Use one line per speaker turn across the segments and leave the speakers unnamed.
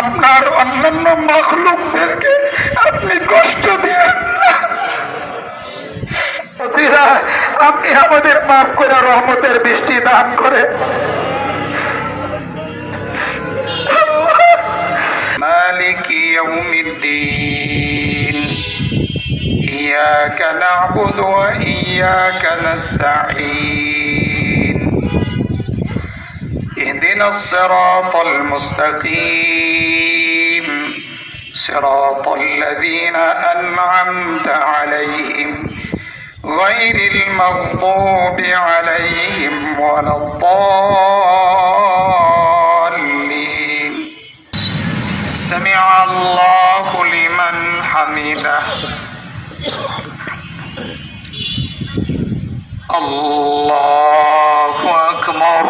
আপনার অন্যান্য মাখলুকদেরকে আপনি কষ্ট দিয়েন না। আপনি আমাদের মাফ করে রহমতের বৃষ্টি দান করে। مالك يوم الدين إياك نعبد وإياك نستعين اهدنا الصراط المستقيم صراط الذين أنعمت عليهم غير المغضوب عليهم ولا الضالين سمع الله لمن حمده الله أكبر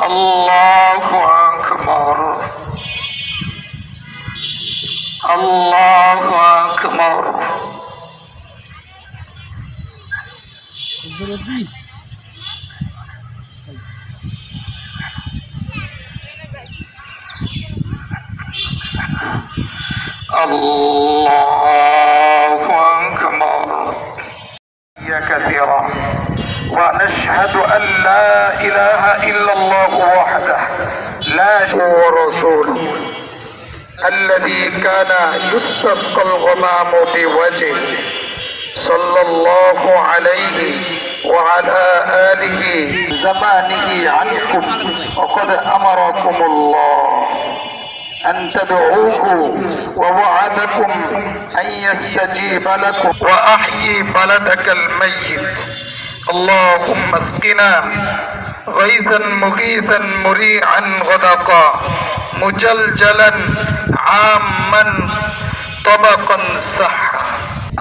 الله أكبر الله أكبر الله أكبر كثيرا ونشهد أن لا إله إلا الله وحده لا شريك له ورسوله الذي كان يستسقى الغمام بوجهه صلى الله عليه وعلى آله زمانه عنكم وقد أمركم الله أن تدعوه ووعدكم أن يستجيب لكم وأحيي بلدك الميت اللهم اسقنا غيثا مغيثا مريعا غدقا مجلجلا عاما طبقا صحا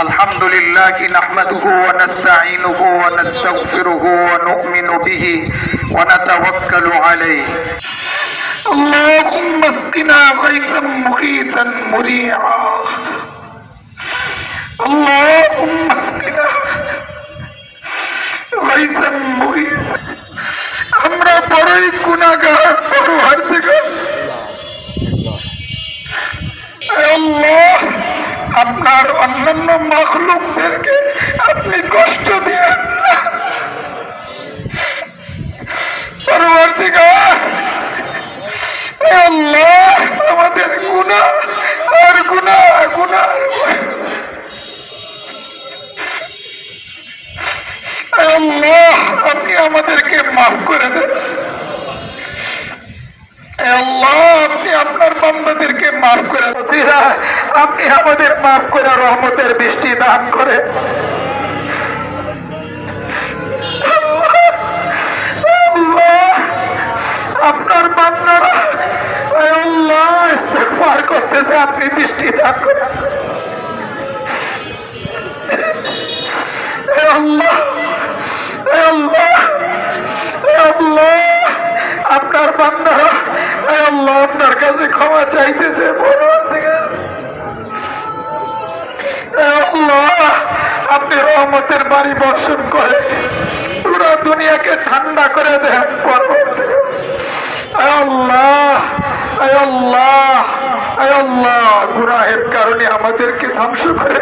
الحمد لله نحمده ونستعينه ونستغفره ونؤمن به ونتوكل عليه اللهم اسقنا غيثا مغيثا مريعا اللهم اسقنا غيثا مغيثا আমরা বড়ই গুনাহগার পরওয়ারদিগার আল্লাহ আপনার অন্যান্য মাখলুকদেরকে আপনি কষ্ট দিয়েন না পরওয়ারদিগার আল্লাহ আমাদের গুনাহ আর গুনাহ গুনাহ আল্লাহ আপনি আমাদেরকে মাফ করে দেন আল্লাহ আপনি আপনার বান্দাদেরকে মাফ করে দেন আপনি আমাদের মাফ করে রহমতের বৃষ্টি দান করে আল্লাহ আপনার বান্দারা আল্লাহ ইস্তিগফার করতেছে আপনি বৃষ্টি দান করেন আল্লাহ আল্লাহ আল্লাহ আপনার বান্দারা আল্লাহ আপনার কাছে ক্ষমা চাইতেছে আল্লাহ আপনি রহমতের বাড়ি বর্ষণ করে পুরো দুনিয়াকে ঠান্ডা করে দেন আল্লাহ আল্লাহ আল্লাহ গুনাহের কারণে আমাদেরকে ধ্বংস করে